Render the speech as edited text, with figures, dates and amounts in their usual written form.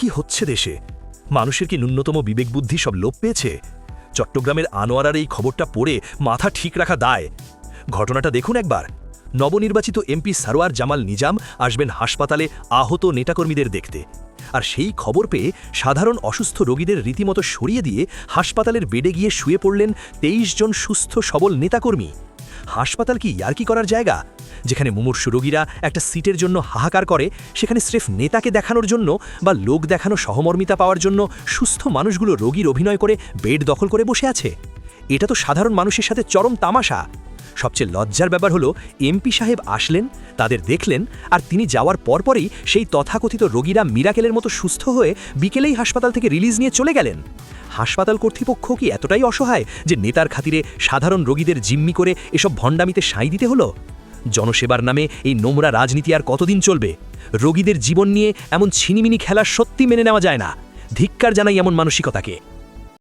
কি হচ্ছে দেশে? মানুষের কি ন্যূনতম বিবেকবুদ্ধি সব লোপ পেয়েছে? চট্টগ্রামের আনোয়ারার এই খবরটা পড়ে মাথা ঠিক রাখা দায়। ঘটনাটা দেখুন একবার। নবনির্বাচিত এমপি সারোয়ার জামাল নিজাম আসবেন হাসপাতালে আহত নেতাকর্মীদের দেখতে, আর সেই খবর পেয়ে সাধারণ অসুস্থ রোগীদের রীতিমতো সরিয়ে দিয়ে হাসপাতালের বেডে গিয়ে শুয়ে পড়লেন ২৩ জন সুস্থ সবল নেতাকর্মী। হাসপাতাল কি ইয়ার্কি করার জায়গা? যেখানে মুমূর্ষু রোগীরা একটা সিটের জন্য হাহাকার করে, সেখানে স্রেফ নেতাকে দেখানোর জন্য বা লোক দেখানো সহমর্মিতা পাওয়ার জন্য সুস্থ মানুষগুলো রোগীর অভিনয় করে বেড দখল করে বসে আছে। এটা তো সাধারণ মানুষের সাথে চরম তামাশা। সবচেয়ে লজ্জার ব্যাপার হলো, এমপি সাহেব আসলেন, তাদের দেখলেন, আর তিনি যাওয়ার পরপরই সেই তথাকথিত রোগীরা মিরাকেলের মতো সুস্থ হয়ে বিকেলেই হাসপাতাল থেকে রিলিজ নিয়ে চলে গেলেন। হাসপাতাল কর্তৃপক্ষ কি এতটাই অসহায় যে নেতার খাতিরে সাধারণ রোগীদের জিম্মি করে এসব ভণ্ডামিতে সাঁই দিতে হলো? জনসেবার নামে এই নোংরা রাজনীতি আর কতদিন চলবে? রোগীদের জীবন নিয়ে এমন ছিনিমিনি খেলা সত্যি মেনে নেওয়া যায় না। ধিক্কার জানাই এমন মানসিকতাকে।